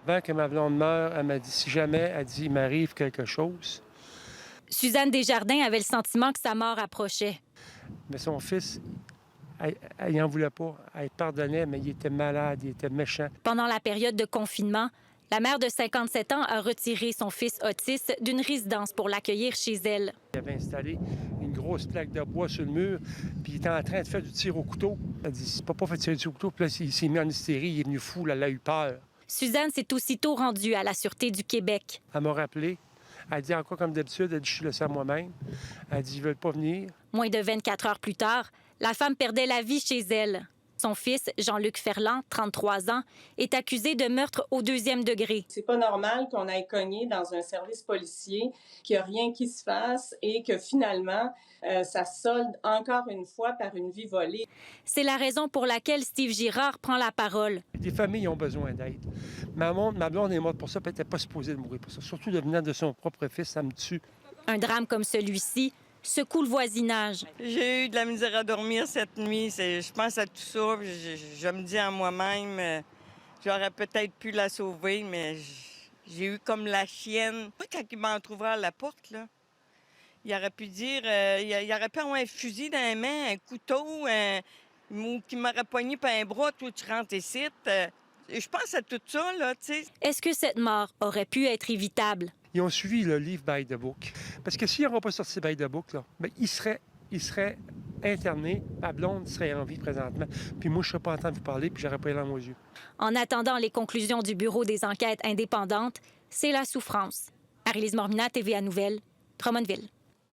Avant que ma blonde meure, elle m'a dit, si jamais, elle dit, il m'arrive quelque chose. Suzanne Desjardins avait le sentiment que sa mort approchait. Mais son fils, elle n'en voulait pas. Elle pardonnait, mais il était malade, il était méchant. Pendant la période de confinement, la mère de 57 ans a retiré son fils autiste d'une résidence pour l'accueillir chez elle. Il avait installé une grosse plaque de bois sur le mur, puis il était en train de faire du tir au couteau. Elle dit, c'est pas fait tirer du tir au couteau, puis là, il s'est mis en hystérie, il est venu fou, là, elle a eu peur. Suzanne s'est aussitôt rendue à la Sûreté du Québec. Elle m'a rappelé. Elle dit encore comme d'habitude, elle dit, je suis laissée à moi-même. Elle dit, ils veulent pas venir. Moins de 24 heures plus tard, la femme perdait la vie chez elle. Son fils, Jean-Luc Ferland, 33 ans, est accusé de meurtre au 2e degré. C'est pas normal qu'on aille cogner dans un service policier, qu'il n'y a rien qui se fasse et que finalement, ça solde encore une fois par une vie volée. C'est la raison pour laquelle Steve Girard prend la parole. Des familles ont besoin d'aide. Ma blonde est morte pour ça, puis elle n'était pas supposée de mourir pour ça. Surtout devenant de son propre fils, ça me tue. Un drame comme celui-ci secoue le voisinage. J'ai eu de la misère à dormir cette nuit. Je pense à tout ça. Je me dis en moi-même, j'aurais peut-être pu la sauver, mais j'ai eu comme la chienne. Quand il m'a entrouvert la porte, là, il aurait pu dire, il aurait pu avoir un fusil dans les mains, un couteau, ou qui m'aurait poigné par un bras, toi tu rentres ici. Je pense à tout ça, là, tu sais. Est-ce que cette mort aurait pu être évitable? Ils ont suivi le livre By the Book. Parce que s'ils n'auraient pas sorti By the Book, là, bien, il serait interné, ma blonde serait en vie présentement. Puis moi, je ne serais pas en train de vous parler, puis j'aurais pas les larmes aux yeux. En attendant les conclusions du Bureau des enquêtes indépendantes, c'est la souffrance. Marie-Lise Morminat, TVA Nouvelles, Drummondville.